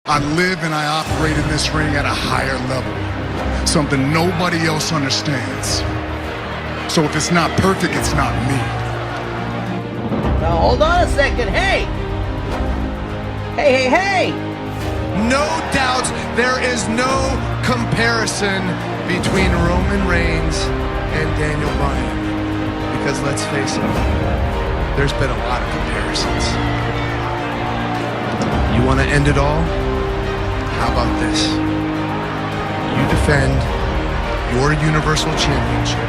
I live and I operate in this ring at a higher level, something nobody else understands. So if it's not perfect, it's not me. Now hold on a second, hey! Hey! No doubt there is no comparison between Roman Reigns and Daniel Bryan. Because let's face it, there's been a lot of comparisons. You want to end it all? How about this? You defend your Universal Championship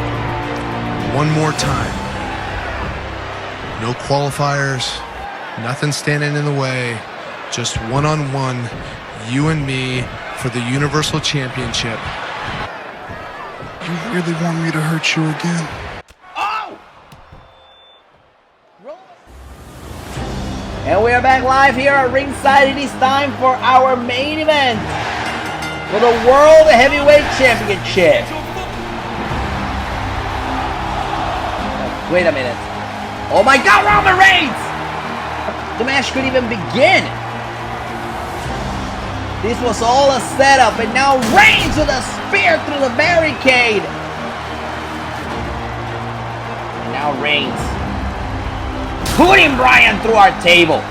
one more time. No qualifiers, nothing standing in the way, just one-on-one, you and me for the Universal Championship. You really want me to hurt you again? Oh! And we are back live here at ringside. It is time for our main event for the World Heavyweight Championship. Wait a minute. Oh my God, Roman Reigns! The match couldn't even begin. This was all a setup, and now Reigns with a spear through the barricade. And now Reigns putting Bryan through our table.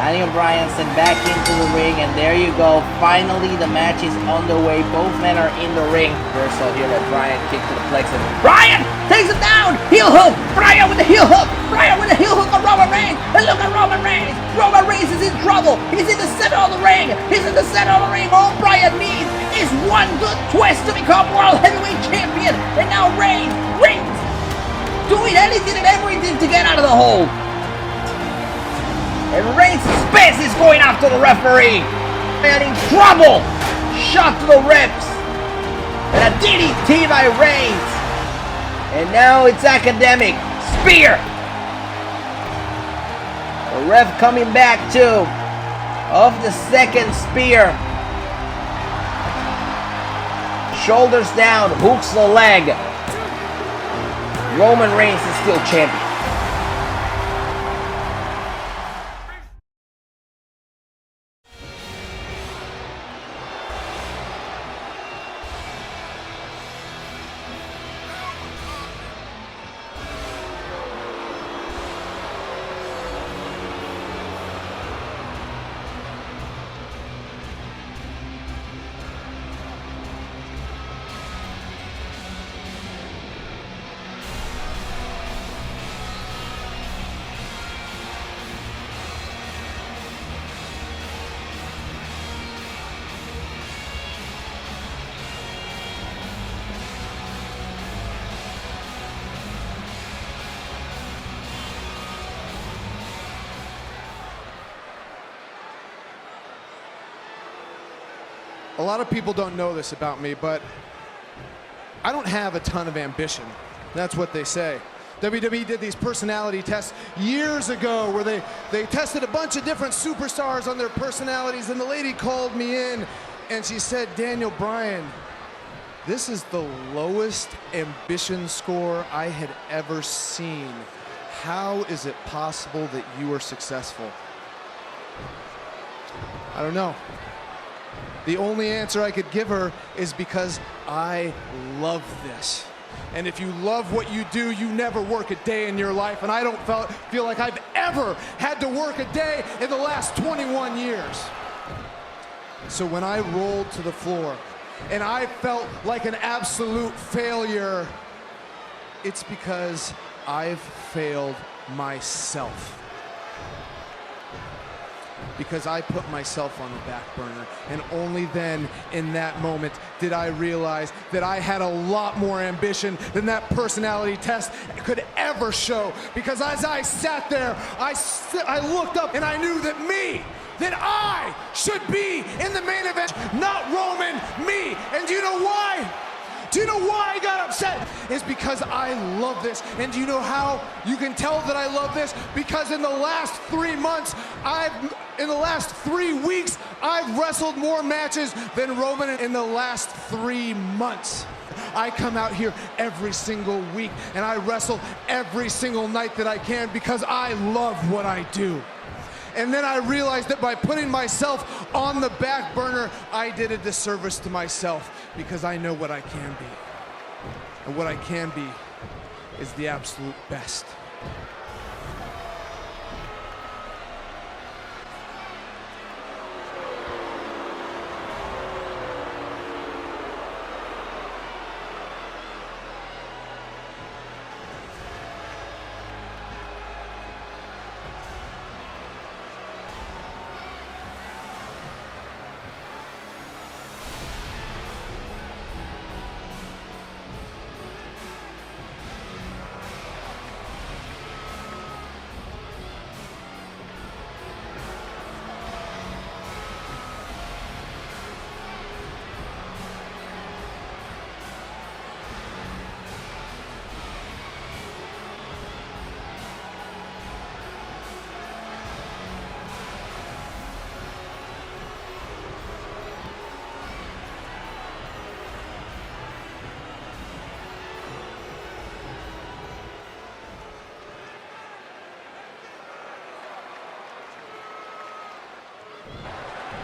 Daniel Bryan sent back into the ring, and there you go. Finally, the match is underway. Both men are in the ring. Reversal here that Bryan kicked to the plexus. Bryan takes him down. Heel hook. Bryan with the heel hook. Bryan with the heel hook on Roman Reigns. And look at Roman Reigns. Roman Reigns is in trouble. He's in the center of the ring. He's in the center of the ring. All Bryan needs is one good twist to become World Heavyweight Champion. And now Reigns doing anything and everything to get out of the hole. And Reigns spits is going after the referee. And in trouble. Shot to the ribs. And a DDT by Reigns. And now it's academic. Spear. The ref coming back too. Off the second spear. Shoulders down. Hooks the leg. Roman Reigns is still champion. A lot of people don't know this about me, but I don't have a ton of ambition. That's what they say. WWE did these personality tests years ago where they tested a bunch of different superstars on their personalities, and the lady called me in and she said, Daniel Bryan, this is the lowest ambition score I had ever seen. How is it possible that you are successful? I don't know. The only answer I could give her is because I love this. And if you love what you do, you never work a day in your life. And I don't feel like I've ever had to work a day in the last 21 years. So when I rolled to the floor and I felt like an absolute failure, it's because I've failed myself. Because I put myself on the back burner, and only then, in that moment, did I realize that I had a lot more ambition than that personality test could ever show. Because as I sat there, I looked up and I knew that I should be in the main event, not Roman, me. And do you know why? Do you know why I got upset? It's because I love this. And do you know how you can tell that I love this? Because in the last 3 months, in the last 3 weeks, I've wrestled more matches than Roman in the last 3 months. I come out here every single week and I wrestle every single night that I can because I love what I do. And then I realized that by putting myself on the back burner, I did a disservice to myself because I know what I can be. And what I can be is the absolute best.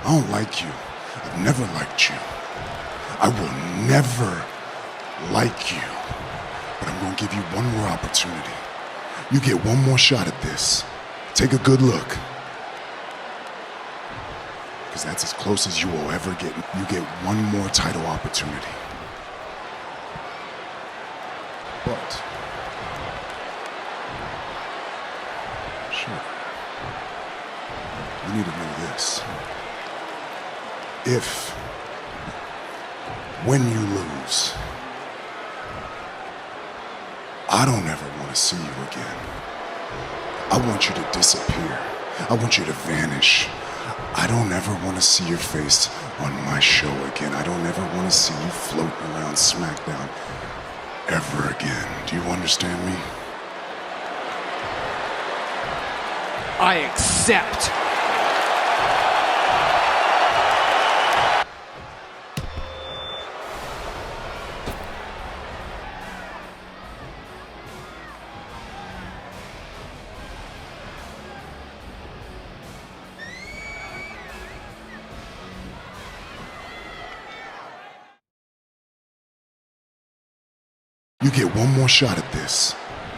I don't like you. I've never liked you. I will never like you. But I'm going to give you one more opportunity. You get one more shot at this. Take a good look. Because that's as close as you will ever get. You get one more title opportunity. But sure, you need to know this. If, when you lose, I don't ever want to see you again. I want you to disappear. I want you to vanish. I don't ever want to see your face on my show again. I don't ever want to see you floating around Smackdown ever again. Do you understand me? I accept. You get one more shot at this.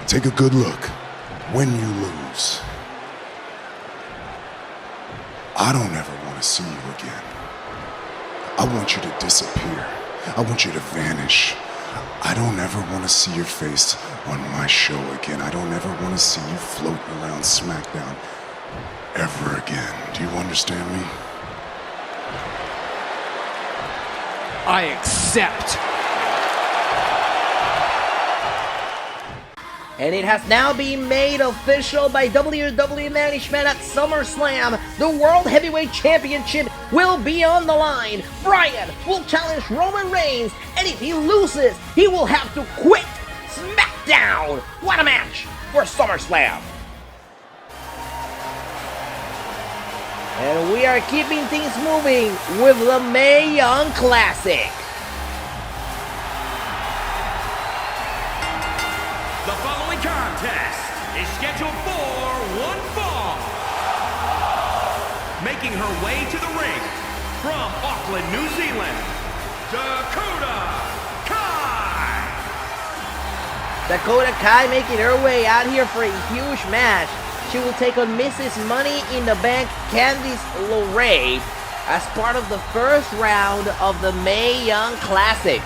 Take a good look. When you lose, I don't ever want to see you again. I want you to disappear. I want you to vanish. I don't ever want to see your face on my show again. I don't ever want to see you floating around Smackdown ever again. Do you understand me? I accept. And it has now been made official by WWE management at SummerSlam. The World Heavyweight Championship will be on the line. Bryan will challenge Roman Reigns, and if he loses, he will have to quit SmackDown. What a match for SummerSlam. And we are keeping things moving with the Mae Young Classic. The following contest is scheduled for one fall. Making her way to the ring from Auckland, New Zealand, Dakota Kai. Dakota Kai making her way out here for a huge match. She will take on Mrs. Money in the Bank, Candice LeRae, as part of the first round of the Mae Young Classic.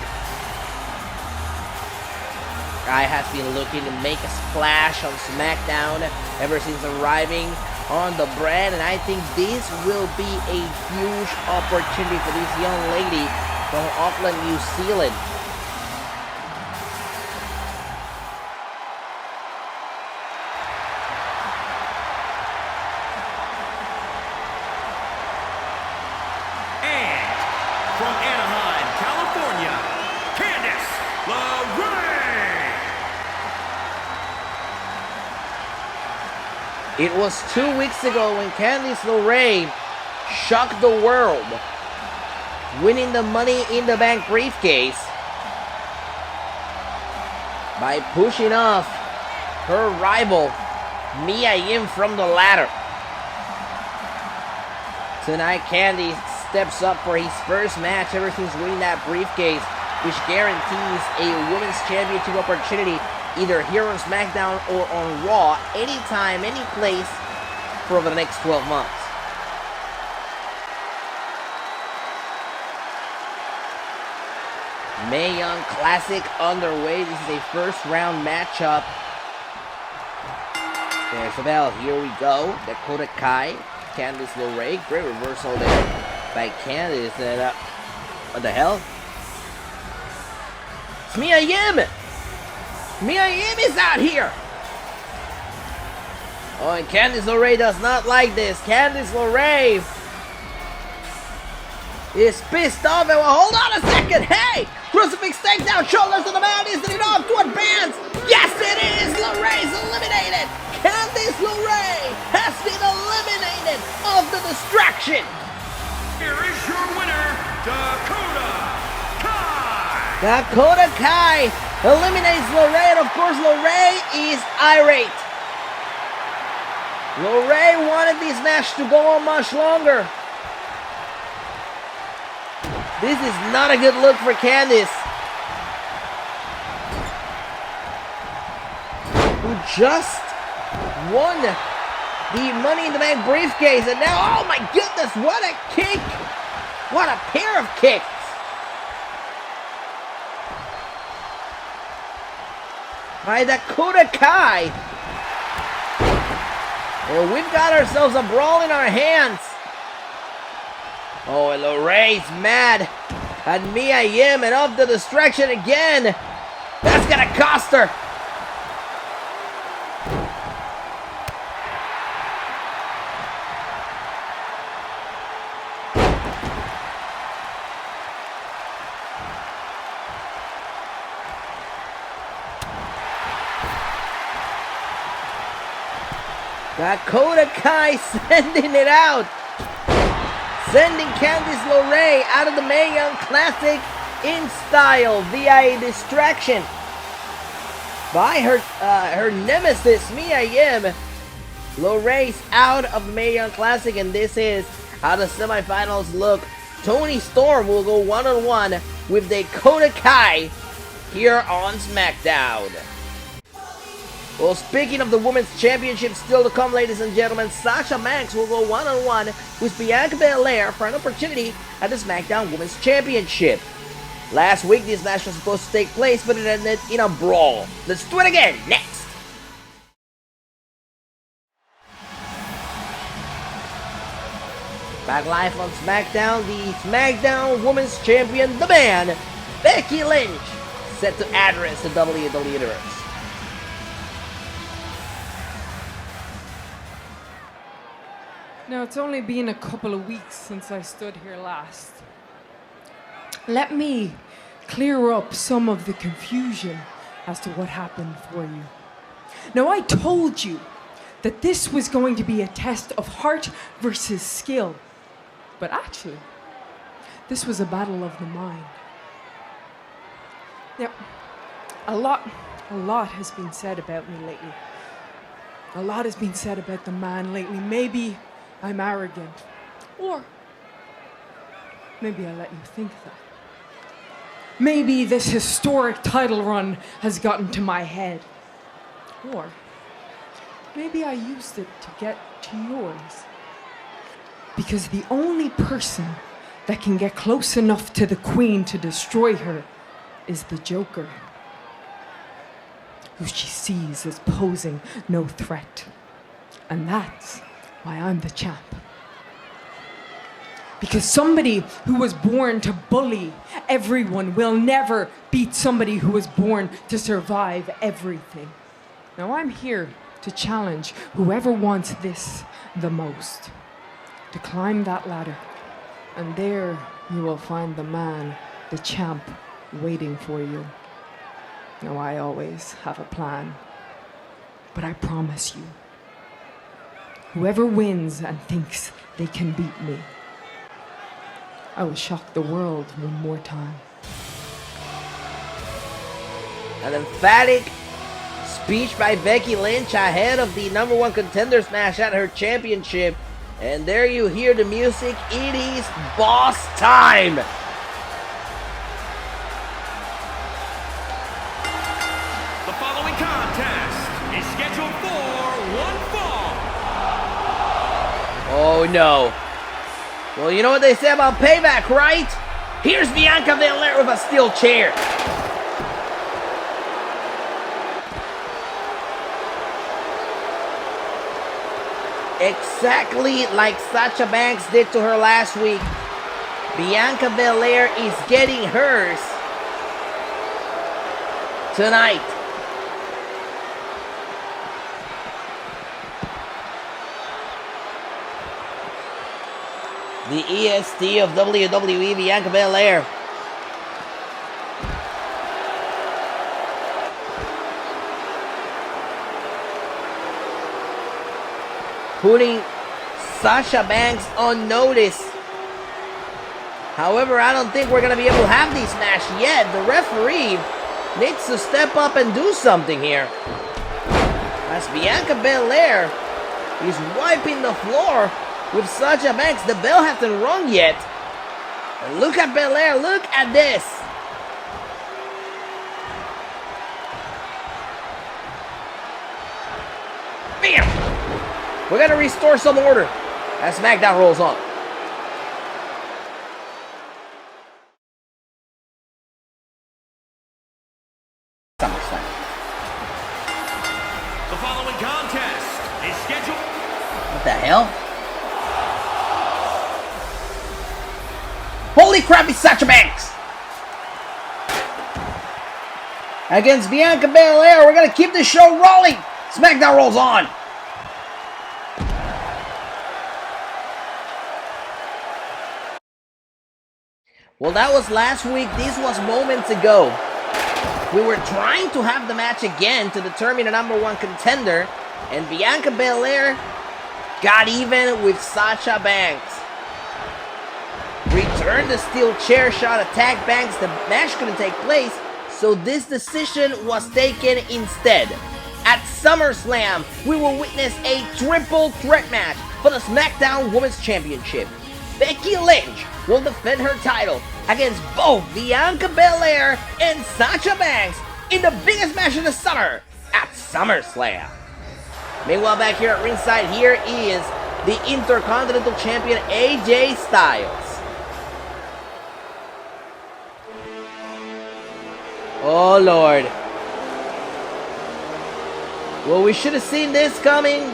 Kai has been looking to make a splash on SmackDown ever since arriving on the brand, and I think this will be a huge opportunity for this young lady from Auckland, New Zealand. And from Anaheim, California, Candice LeRae. It was 2 weeks ago when Candice LeRae shocked the world, winning the Money in the Bank briefcase. by pushing off her rival, Mae Young, from the ladder. Tonight, Candice steps up for his first match ever since winning that briefcase, which guarantees a women's championship opportunity either here on SmackDown or on Raw, anytime, any place, for over the next 12 months. Mae Young Classic underway. This is a first round matchup. There's the bell. Here we go. Dakota Kai, Candice LeRae. Great reversal there by Candice. And, what the hell? It's Mae Young! Mae Young is out here! Oh, and Candice LeRae does not like this. Candice LeRae is pissed off. And well, hold on a second. Hey! Crucifix takedown, shoulders to the mat. Is it enough to advance? Yes, it is! LeRae's eliminated! Candice LeRae has been eliminated of the distraction! Here is your winner, Dakota Kai! Dakota Kai eliminates LeRae, and of course LeRae is irate. LeRae wanted this match to go on much longer. This is not a good look for Candice, who just won the Money in the Bank briefcase, and now, oh my goodness, what a kick! What a pair of kicks! By Dakota Kai. Well, we've got ourselves a brawl in our hands. Oh, and LeRae's mad at Mae Young and of the distraction again. That's gonna cost her. Dakota Kai sending it out. Sending Candice LeRae out of the Mae Young Classic in style via a distraction by her nemesis, Mae Young. LeRae's out of the Mae Young Classic, and this is how the semifinals look. Toni Storm will go one-on-one with Dakota Kai here on SmackDown. Well, speaking of the Women's Championship still to come, ladies and gentlemen, Sasha Banks will go one-on-one with Bianca Belair for an opportunity at the SmackDown Women's Championship. Last week, this match was supposed to take place, but it ended in a brawl. Let's do it again, next! Back live on SmackDown, the SmackDown Women's Champion, the man, Becky Lynch, set to address the WWE Universe. Now, it's only been a couple of weeks since I stood here last. Let me clear up some of the confusion as to what happened for you. Now, I told you that this was going to be a test of heart versus skill. But actually, this was a battle of the mind. Now, a lot has been said about me lately. A lot has been said about the man lately. Maybe I'm arrogant. Or maybe I let you think that. Maybe this historic title run has gotten to my head. Or maybe I used it to get to yours. Because the only person that can get close enough to the Queen to destroy her is the Joker, who she sees as posing no threat. And that's why I'm the champ. Because somebody who was born to bully everyone will never beat somebody who was born to survive everything. Now I'm here to challenge whoever wants this the most to climb that ladder. And there you will find the man, the champ, waiting for you. Now I always have a plan, but I promise you, whoever wins and thinks they can beat me, I will shock the world one more time. An emphatic speech by Becky Lynch ahead of the #1 contenders match at her championship. And there you hear the music. It is boss time. The following contest is scheduled for one fall. Oh no. Well, you know what they say about payback, right? Here's Bianca Belair with a steel chair. Exactly like Sasha Banks did to her last week, Bianca Belair is getting hers tonight. The EST of WWE, Bianca Belair. Putting Sasha Banks on notice. However, I don't think we're going to be able to have this match yet. The referee needs to step up and do something here. As Bianca Belair is wiping the floor with Sasha Banks. The bell hasn't rung yet. And look at Belair. Look at this. Bam! We're going to restore some order as Smackdown rolls on. SummerSlam. The following contest is scheduled. What the hell? Holy crap, it's Sasha Banks! Against Bianca Belair, we're going to keep this show rolling. Smackdown rolls on. Well, that was last week. This was moments ago. We were trying to have the match again to determine a #1 contender, and Bianca Belair got even with Sasha Banks. Returned the steel chair shot, attacked Banks. The match couldn't take place, so this decision was taken instead. At SummerSlam, we will witness a triple threat match for the SmackDown Women's Championship. Becky Lynch will defend her title against both Bianca Belair and Sasha Banks in the biggest match of the summer at SummerSlam. Meanwhile, back here at ringside, here is the Intercontinental Champion AJ Styles. Oh Lord. Well, we should have seen this coming.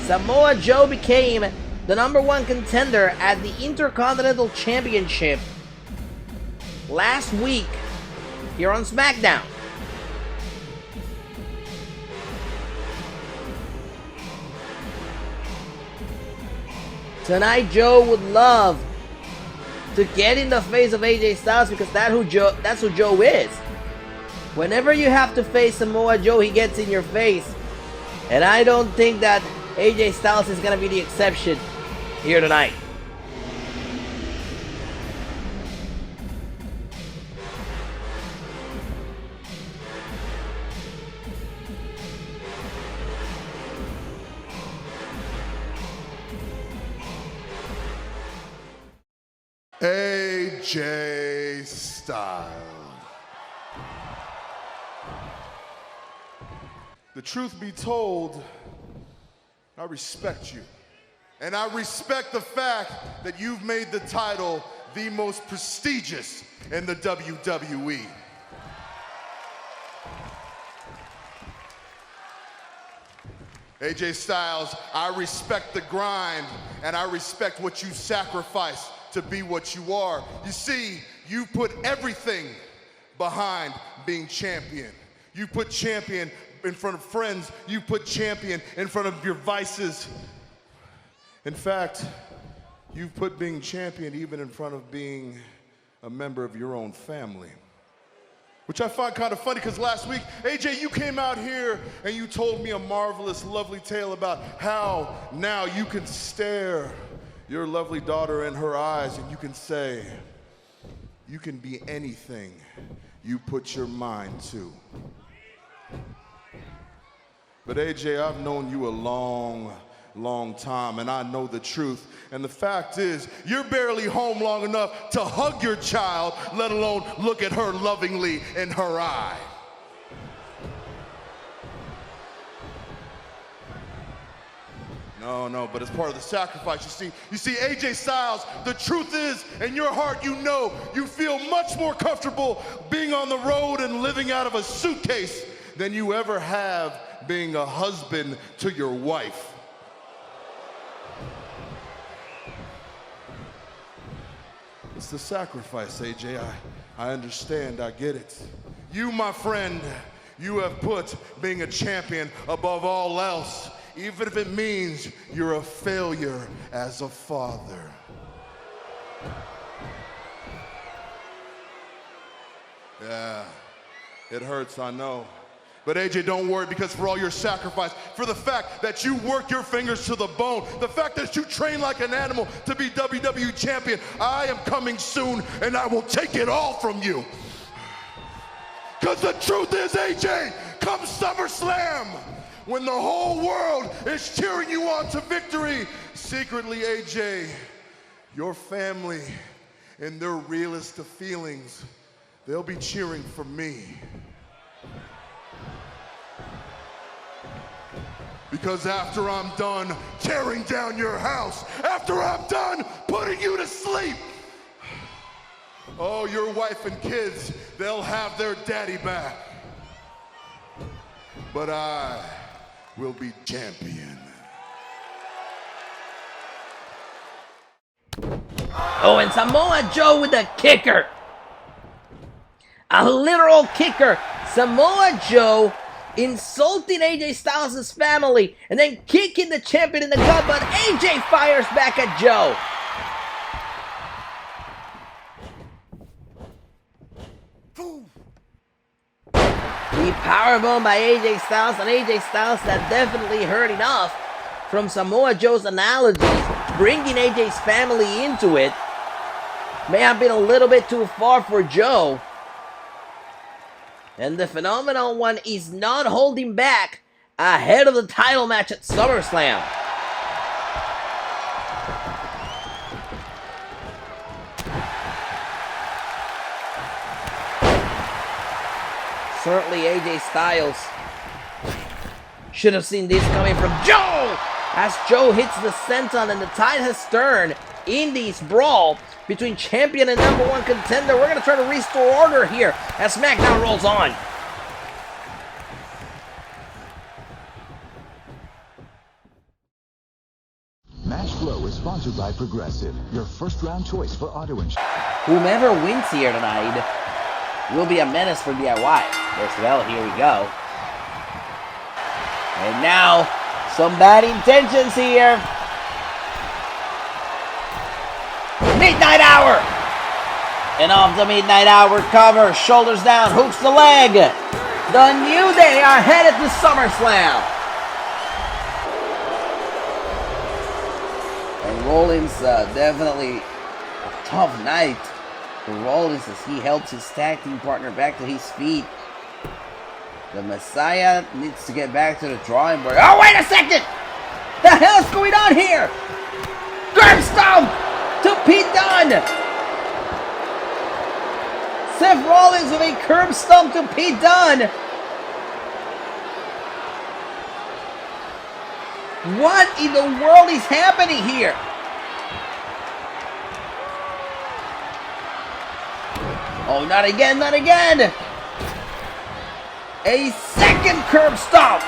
Samoa Joe became the #1 contender at the Intercontinental Championship last week here on SmackDown. Tonight, Joe would love to get in the face of AJ Styles because that's who Joe is. Whenever you have to face Samoa Joe, he gets in your face. And I don't think that AJ Styles is going to be the exception here tonight. AJ Styles. The truth be told, I respect you. And I respect the fact that you've made the title the most prestigious in the WWE. AJ Styles, I respect the grind and I respect what you sacrificed to be what you are. You see, you put everything behind being champion. You put champion in front of friends. You put champion in front of your vices. In fact, you've put being champion even in front of being a member of your own family. Which I find kind of funny because last week, AJ, you came out here and you told me a marvelous, lovely tale about how now you can stare your lovely daughter in her eyes and you can say, you can be anything you put your mind to. But AJ, I've known you a long time, and I know the truth. And the fact is, you're barely home long enough to hug your child, let alone look at her lovingly in her eye. No, but it's part of the sacrifice. You see, AJ Styles, the truth is, in your heart, you know, you feel much more comfortable being on the road and living out of a suitcase than you ever have being a husband to your wife. It's the sacrifice, AJ. I understand, I get it. You, my friend, you have put being a champion above all else, even if it means you're a failure as a father. Yeah, it hurts, I know. But AJ, don't worry, because for all your sacrifice, for the fact that you work your fingers to the bone, the fact that you train like an animal to be WWE champion, I am coming soon and I will take it all from you. Because the truth is, AJ, come SummerSlam, when the whole world is cheering you on to victory, secretly, AJ, your family, in their realest of feelings, they'll be cheering for me. Because after I'm done tearing down your house, after I'm done putting you to sleep, oh, your wife and kids, they'll have their daddy back. But I will be champion. Oh, and Samoa Joe with a kicker. A literal kicker. Samoa Joe insulting AJ Styles' family and then kicking the champion in the gut, but AJ fires back at Joe. The powerbomb by AJ Styles, and AJ Styles had definitely heard enough from Samoa Joe's analogies, bringing AJ's family into it. May have been a little bit too far for Joe. And the Phenomenal One is not holding back ahead of the title match at SummerSlam. Certainly AJ Styles should have seen this coming from Joe, as Joe hits the senton and the tide has turned in this brawl between champion and number one contender. We're going to try to restore order here as Smackdown rolls on. Match Flow is sponsored by Progressive, your first-round choice for auto insurance. Whomever wins here tonight will be a menace for DIY. Well, here we go. And now, some bad intentions here. Midnight Hour! And off the Midnight Hour cover, shoulders down, hooks the leg. The New Day are headed to SummerSlam. And Rollins, definitely a tough night for Rollins as he helps his tag team partner back to his feet. The Messiah needs to get back to the drawing board. Oh, wait a second! The hell is going on here? Curb stomp to Pete Dunne. Seth Rollins with a curb stomp to Pete Dunne. What in the world is happening here? Oh, not again, not again. A second curb stomp.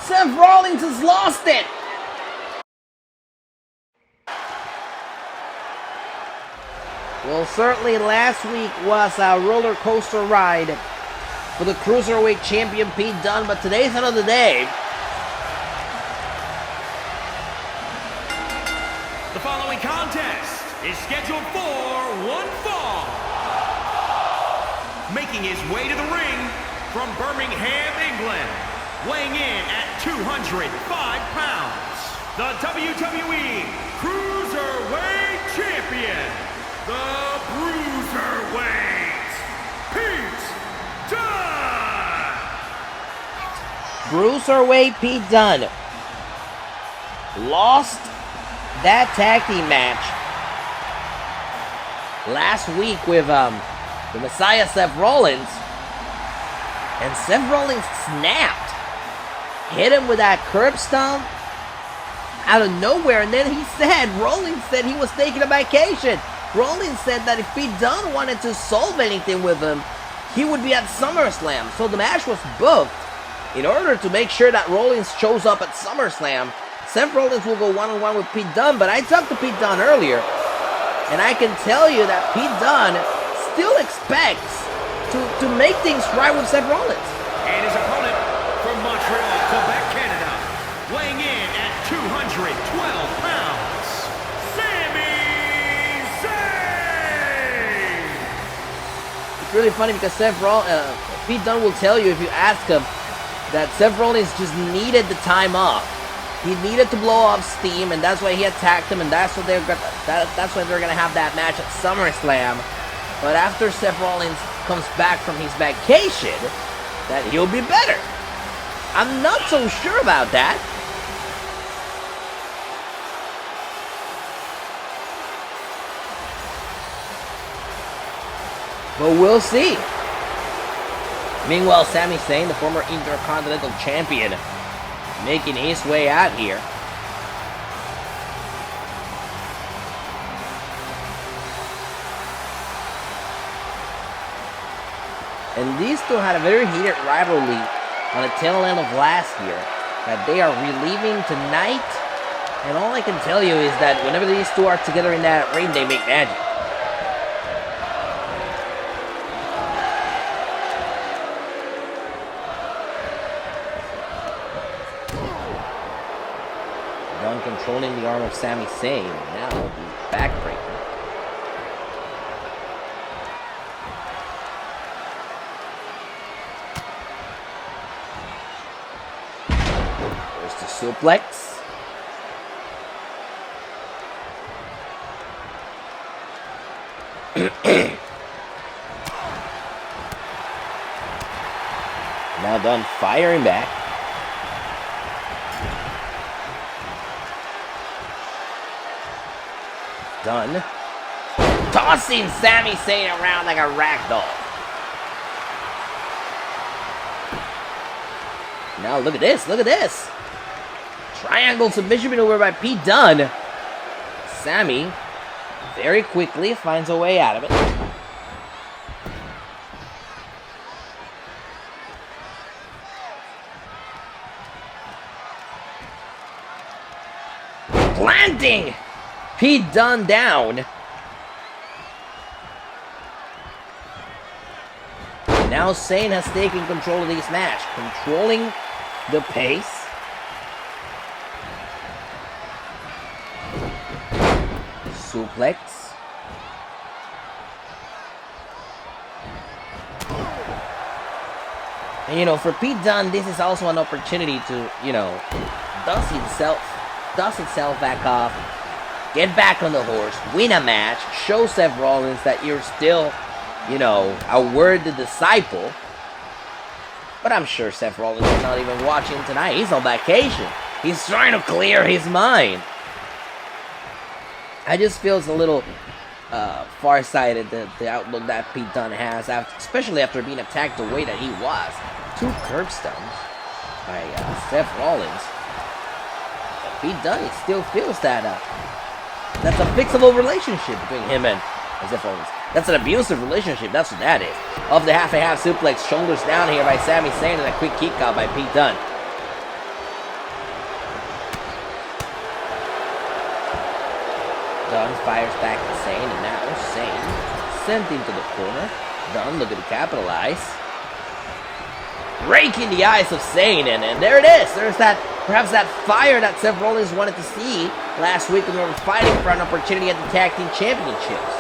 Seth Rollins has lost it. Well, certainly last week was a roller coaster ride for the Cruiserweight Champion Pete Dunne, but today's another day. The following contest is scheduled for one fall. Making his way to the ring from Birmingham, England, weighing in at 205 pounds, the WWE Cruiserweight Champion, the Bruiserweight, Pete Dunne. Bruiserweight Pete Dunne lost that tag team match last week with the Messiah Seth Rollins, and Seth Rollins snapped, hit him with that curb stomp out of nowhere, and then Rollins said he was taking a vacation. Rollins said that if Pete Dunne wanted to solve anything with him, he would be at SummerSlam. So the match was booked in order to make sure that Rollins shows up at SummerSlam. Seth Rollins will go one-on-one with Pete Dunne, but I talked to Pete Dunne earlier, and I can tell you that Pete Dunne still expects to make things right with Seth Rollins. And his opponent from Montreal, Quebec, Canada, weighing in at 212 pounds, Sami Zayn. It's really funny because Pete Dunne will tell you if you ask him that Seth Rollins just needed the time off. He needed to blow off steam, and that's why he attacked him, and that's why they're gonna have that match at SummerSlam. But after Seth Rollins comes back from his vacation, that he'll be better. I'm not so sure about that. But we'll see. Meanwhile, Sami Zayn, the former Intercontinental Champion, making his way out here. And these two had a very heated rivalry on the tail end of last year that they are reliving tonight. And all I can tell you is that whenever these two are together in that ring, they make magic. Dunne controlling the arm of Sami Zayn. Now the backbreaker. There's the suplex. Now Dunne firing back. Dunne tossing Sami Zayn around like a rag doll. Now look at this, look at this. Triangle submission maneuver by Pete Dunne. Sami very quickly finds a way out of it. Planting Pete Dunne down. Now Zayn has taken control of this match, controlling the pace. Suplex. And, you know, for Pete Dunne, this is also an opportunity to, you know, dust itself back off, get back on the horse, win a match, show Seth Rollins that you're still, you know, a worthy disciple. But I'm sure Seth Rollins is not even watching tonight. He's on vacation. He's trying to clear his mind. I just feel it's a little far-sighted, the outlook that Pete Dunne has, especially after being attacked the way that he was. 2 curb stomps by Seth Rollins. Pete Dunne still feels that that's a fixable relationship between him and Seth Rollins. That's an abusive relationship. That's what that is. Off the half-and-half suplex, shoulders down here by Sami Zayn, and a quick kick out by Pete Dunne. Dunne fires back at Zayn, and now Zayn sent into the corner. Dunne looking to capitalize. Raking the eyes of Zayn, and there it is. There's that, perhaps that fire that Seth Rollins wanted to see last week when they were fighting for an opportunity at the Tag Team Championships.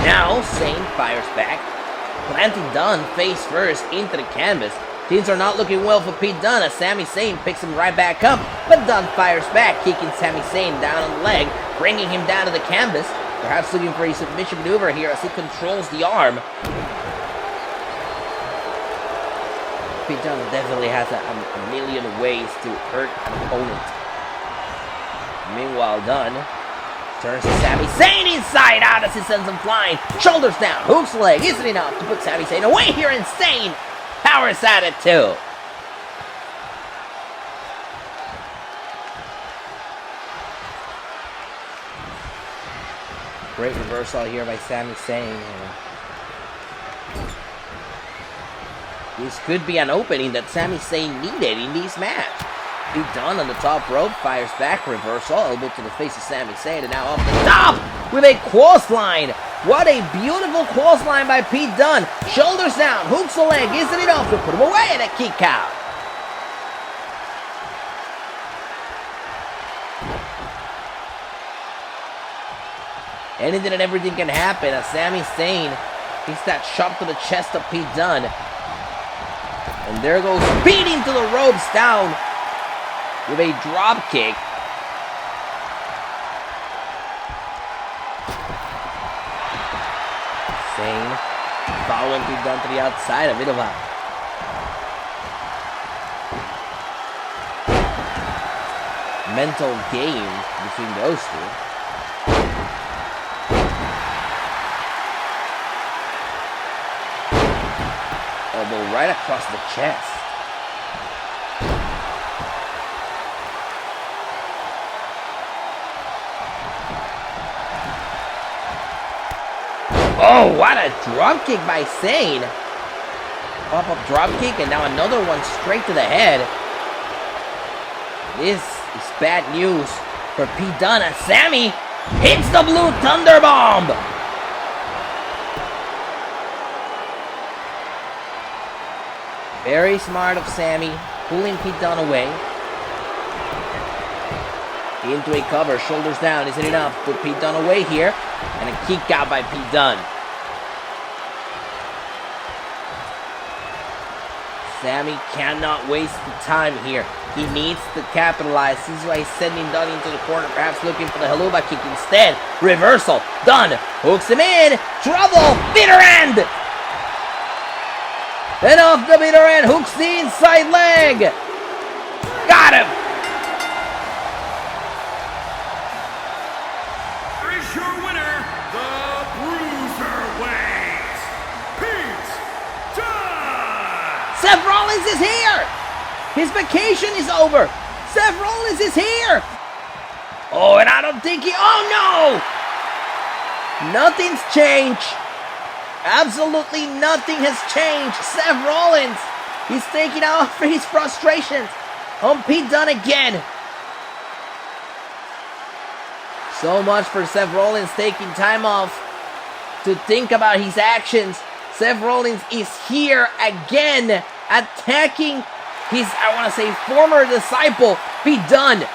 Now Zayn fires back, planting Dunne face first into the canvas. Things are not looking well for Pete Dunne as Sami Zayn picks him right back up, but Dunne fires back, kicking Sami Zayn down on the leg, bringing him down to the canvas. Perhaps looking for a submission maneuver here as he controls the arm. Pete Dunne definitely has a million ways to hurt an opponent. Meanwhile, Dunne turns to Sami Zayn inside out as he sends him flying. Shoulders down, hooks leg. Isn't enough to put Sami Zayn away here. Insane powers at it too. Great reversal here by Sami Zayn. This could be an opening that Sami Zayn needed in this match. Pete Dunne on the top rope, fires back, reversal, elbow to the face of Sami Zayn, and now off the top with a clothesline. What a beautiful clothesline by Pete Dunne. Shoulders down, hooks the leg, isn't enough to put him away and a kick out. Anything and everything can happen as Sami Zayn hits that shot to the chest of Pete Dunne. And there goes Pete into the ropes down with a drop kick. Zayn following Pete Dunne to the outside. A bit of a mental game between those two. Elbow right across the chest. Oh, what a drop kick by Zayn. Pop-up drop kick, and now another one straight to the head. This is bad news for Pete Dunne as Sami hits the blue thunder bomb. Very smart of Sami, pulling Pete Dunne away. Into a cover, shoulders down, isn't enough. Put Pete Dunne away here, and a kick out by Pete Dunne. Sami cannot waste the time here. He needs to capitalize. This is why he's sending Dunne into the corner, perhaps looking for the Helluva kick instead. Reversal, Dunne hooks him in. Trouble, bitter end. And off the bitter end, hooks the inside leg. Got him. Here is your winner, the Bruiserweight, Pete Dunne. Seth Rollins is here. His vacation is over. Seth Rollins is here. Oh, and I don't think he... Oh, no. Nothing's changed. Absolutely nothing has changed. Seth Rollins, he's taking out his frustrations on Pete Dunne again. So much for Seth Rollins taking time off to think about his actions. Seth Rollins is here again, attacking his, I want to say, former disciple, Pete Dunne.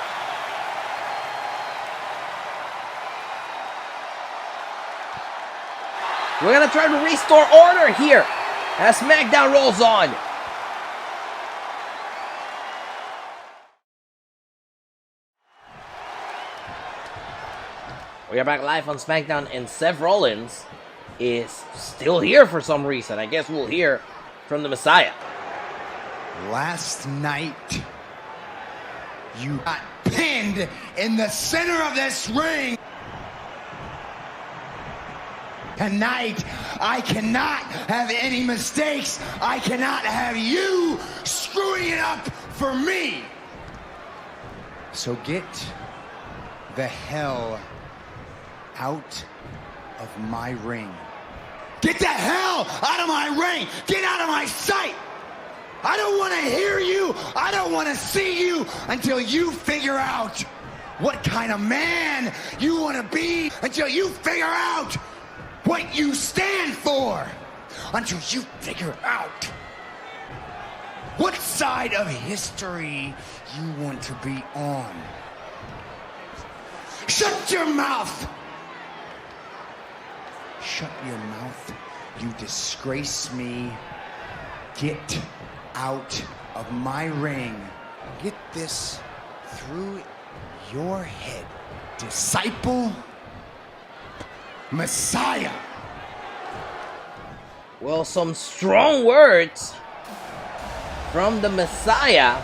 We're going to try to restore order here as Smackdown rolls on. We are back live on Smackdown, and Seth Rollins is still here for some reason. I guess we'll hear from the Messiah. Last night, you got pinned in the center of this ring. Tonight, I cannot have any mistakes. I cannot have you screwing it up for me. So get the hell out of my ring. Get the hell out of my ring. Get out of my sight. I don't want to hear you. I don't want to see you until you figure out what kind of man you want to be, until you figure out what you stand for, until you figure out what side of history you want to be on. Shut your mouth! Shut your mouth. You disgrace me. Get out of my ring. Get this through your head, disciple. Messiah. Well, some strong words from the Messiah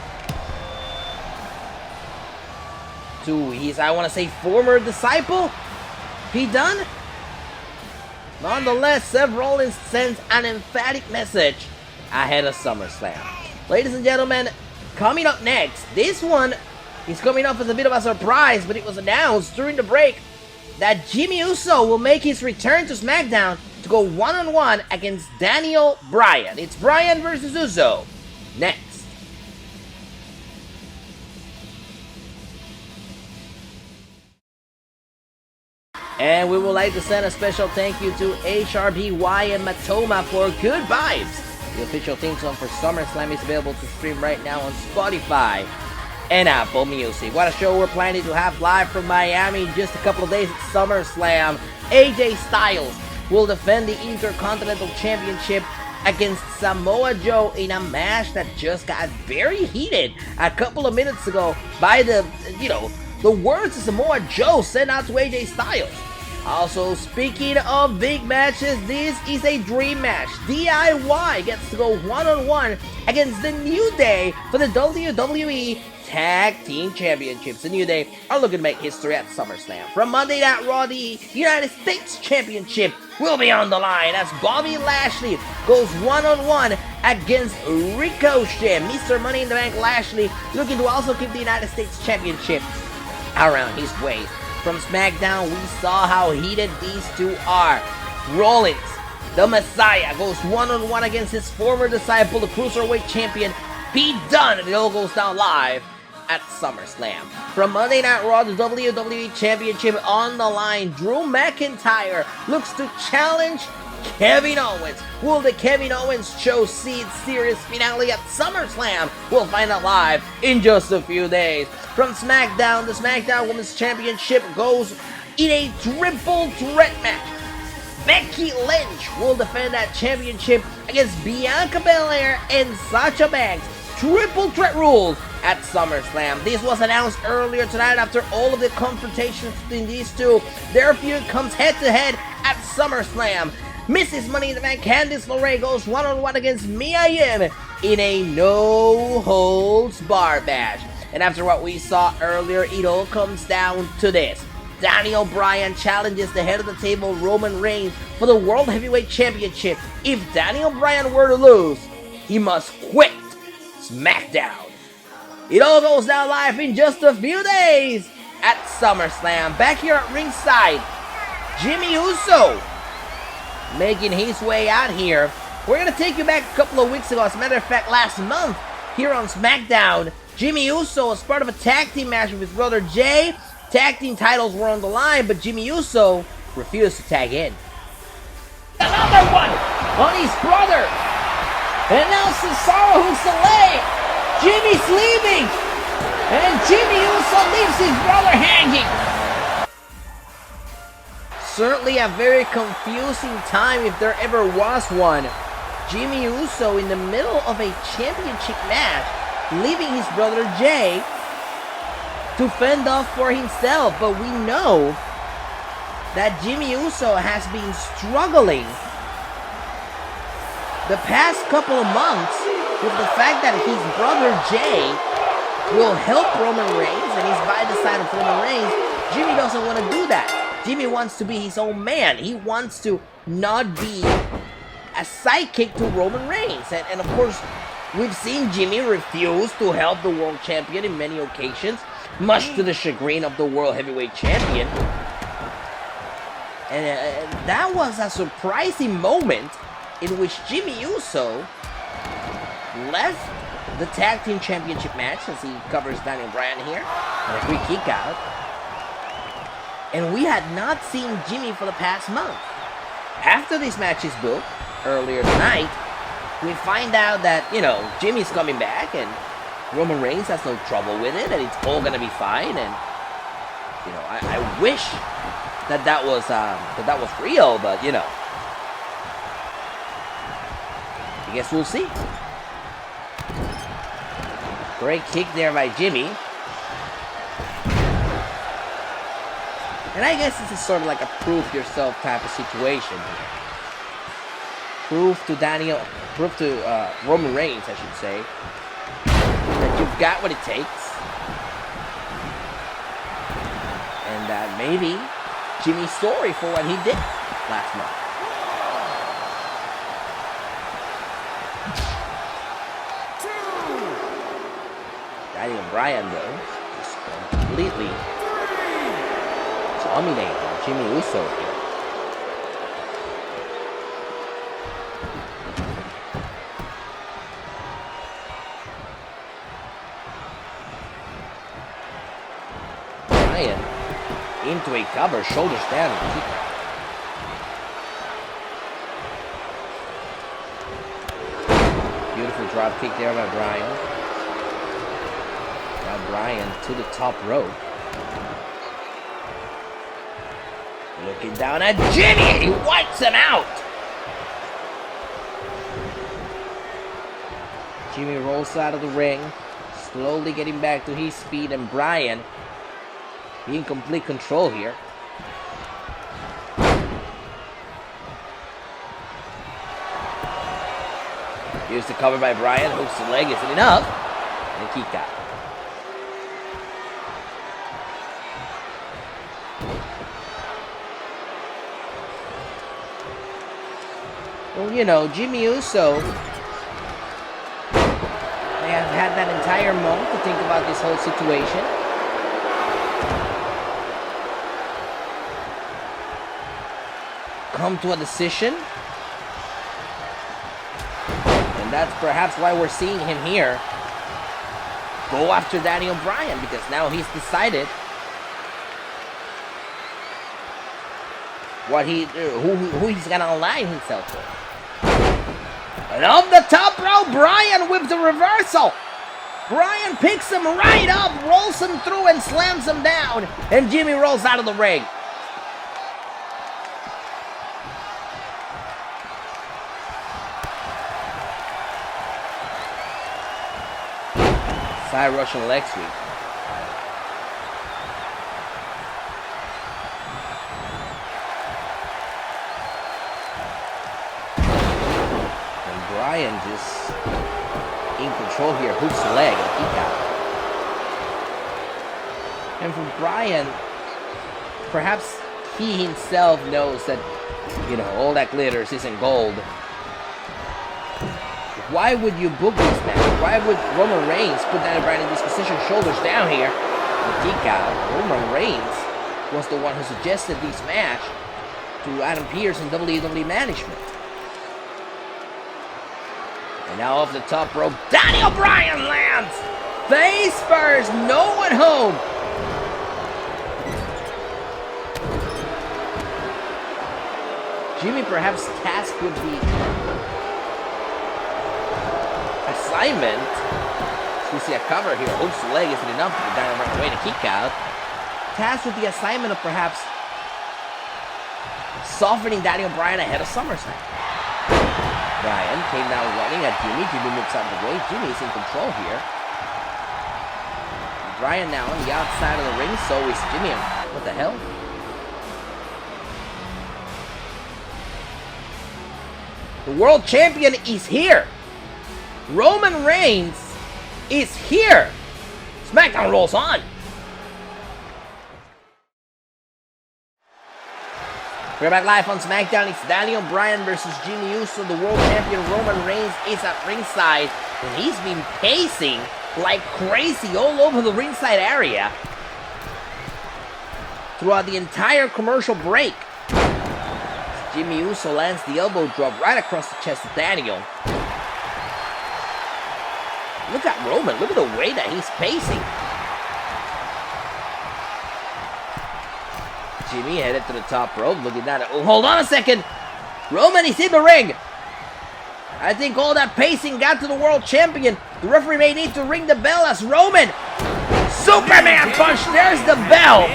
to his, I want to say, former disciple, Pete Dunne. Nonetheless, Seth Rollins sends an emphatic message ahead of SummerSlam. Ladies and gentlemen, coming up next, this one is coming up as a bit of a surprise, but it was announced during the break that Jimmy Uso will make his return to SmackDown to go one-on-one against Daniel Bryan. It's Bryan versus Uso next. And we would like to send a special thank you to HRBY and Matoma for Good Vibes. The official theme song for SummerSlam is available to stream right now on Spotify and Apple Music. What a show we're planning to have live from Miami in just a couple of days at SummerSlam. AJ Styles will defend the Intercontinental Championship against Samoa Joe in a match that just got very heated a couple of minutes ago by the words that Samoa Joe sent out to AJ Styles. Also, speaking of big matches, this is a dream match. DIY gets to go one-on-one against the New Day for the WWE Tag Team Championships. The New Day are looking to make history at SummerSlam. From Monday Night Raw, the United States Championship will be on the line as Bobby Lashley goes one-on-one against Ricochet. Mr. Money in the Bank Lashley looking to also keep the United States Championship around his waist. From SmackDown, we saw how heated these two are. Rollins, the Messiah, goes one-on-one against his former disciple, the Cruiserweight Champion, Pete Dunne, and it all goes down live at SummerSlam. From Monday Night Raw, the WWE Championship on the line, Drew McIntyre looks to challenge Kevin Owens. Will the Kevin Owens show see its series finale at SummerSlam? We'll find out live in just a few days. From SmackDown, the SmackDown Women's Championship goes in a triple threat match. Becky Lynch will defend that championship against Bianca Belair and Sasha Banks. Triple threat rules at SummerSlam. This was announced earlier tonight after all of the confrontations between these two. Their feud comes head-to-head at SummerSlam. Mrs. Money in the Bank, Candice LeRae goes one-on-one against Mae Young in a no-holds-barred match. And after what we saw earlier, it all comes down to this. Daniel Bryan challenges the head of the table, Roman Reigns, for the World Heavyweight Championship. If Daniel Bryan were to lose, he must quit SmackDown. It all goes down live in just a few days at SummerSlam. Back here at ringside, Jimmy Uso making his way out here. We're going to take you back a couple of weeks ago. As a matter of fact, last month here on SmackDown, Jimmy Uso was part of a tag team match with his brother Jay. Tag team titles were on the line, but Jimmy Uso refused to tag in. Another one on his brother. And now Cesaro Husale. Jimmy's leaving. And Jimmy Uso leaves his brother hanging. Certainly a very confusing time if there ever was one. Jimmy Uso in the middle of a championship match, leaving his brother Jay to fend off for himself. But we know that Jimmy Uso has been struggling the past couple of months with the fact that his brother Jay will help Roman Reigns and he's by the side of Roman Reigns. Jimmy doesn't want to do that. Jimmy wants to be his own man. He wants to not be a sidekick to Roman Reigns. And of course, we've seen Jimmy refuse to help the world champion in many occasions, much to the chagrin of the world heavyweight champion. And that was a surprising moment in which Jimmy Uso left the tag team championship match, as he covers Daniel Bryan here, and a quick kick out. And we had not seen Jimmy for the past month. After this match is booked, earlier tonight, we find out that, Jimmy's coming back and Roman Reigns has no trouble with it and it's all gonna be fine. And, I wish that was real, but, I guess we'll see. Great kick there by Jimmy. And I guess this is sort of like a prove yourself type of situation here. Prove to Roman Reigns, I should say, that you've got what it takes. And that maybe Jimmy's sorry for what he did last month. Daniel Bryan, though, just completely dominating Jimmy Uso here. Bryan into a cover, shoulders down. Beautiful drop kick there by Bryan. Now Bryan to the top rope. Looking down at Jimmy. He wipes him out. Jimmy rolls out of the ring, slowly getting back to his feet, and Bryan in complete control here. Here's the cover by Bryan. Hooks the leg. Isn't enough. And a kick out. Well, you know, Jimmy Uso may have had that entire month to think about this whole situation. Come to a decision. And that's perhaps why we're seeing him here go after Daniel Bryan, because now he's decided what who he's gonna align himself with. And off the top rope, Bryan with the reversal. Bryan picks him right up, rolls him through, and slams him down. And Jimmy rolls out of the ring. Side Russian leg sweep. And Bryan just in control here, hooks the leg and kick out. And for Bryan, perhaps he himself knows that, you know, all that glitters isn't gold. Why would you book this match? Why would Roman Reigns put Daniel Bryan in this position, shoulders down here, and kick out? Roman Reigns was the one who suggested this match to Adam Pearce and WWE management. And now off the top rope, Daniel Bryan lands! Face first, no one home! Jimmy perhaps tasked with the assignment. We see a cover here. Hooks the leg isn't enough to get Daniel Bryan away to kick out. Tasked with the assignment of perhaps softening Daniel Bryan ahead of SummerSlam. Bryan came down running at Jimmy. Jimmy moves out of the way. Jimmy is in control here. Bryan now on the outside of the ring. So is Jimmy. What the hell? The world champion is here. Roman Reigns is here. Smackdown rolls on. We're back live on Smackdown. It's Daniel Bryan versus Jimmy Uso. The world champion Roman Reigns is at ringside, and he's been pacing like crazy all over the ringside area throughout the entire commercial break. Jimmy Uso lands the elbow drop right across the chest of Daniel. Look at Roman. Look at the way that he's pacing. Jimmy headed to the top rope. Looking down at... Oh, hold on a second. Roman is in the ring. I think all that pacing got to the world champion. The referee may need to ring the bell as Roman. Superman punch. There's the bell.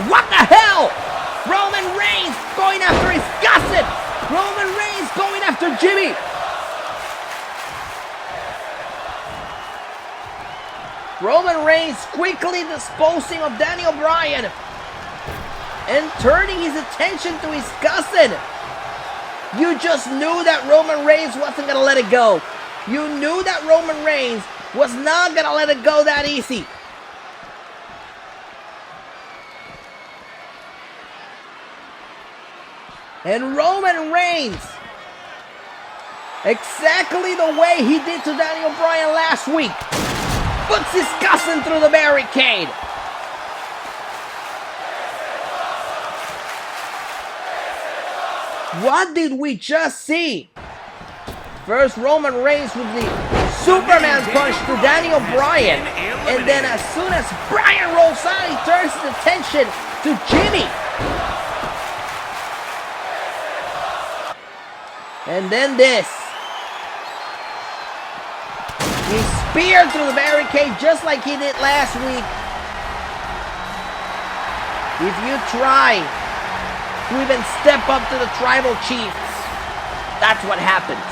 What the hell? Roman Reigns going after his gusset. Roman Reigns going after Jimmy. Roman Reigns quickly disposing of Daniel Bryan. and turning his attention to his cousin. You just knew that Roman Reigns wasn't gonna let it go. You knew that Roman Reigns was not gonna let it go that easy. And Roman Reigns, exactly the way he did to Daniel Bryan last week, puts his cousin through the barricade. What did we just see? First, Roman Reigns with the Superman punch to Daniel Bryan. And then as soon as Bryan rolls out, he turns his attention to Jimmy. And then this. He speared through the barricade just like he did last week. If you try to even step up to the tribal chiefs, that's what happens.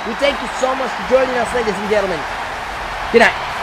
We thank you so much for joining us, ladies and gentlemen. Good night.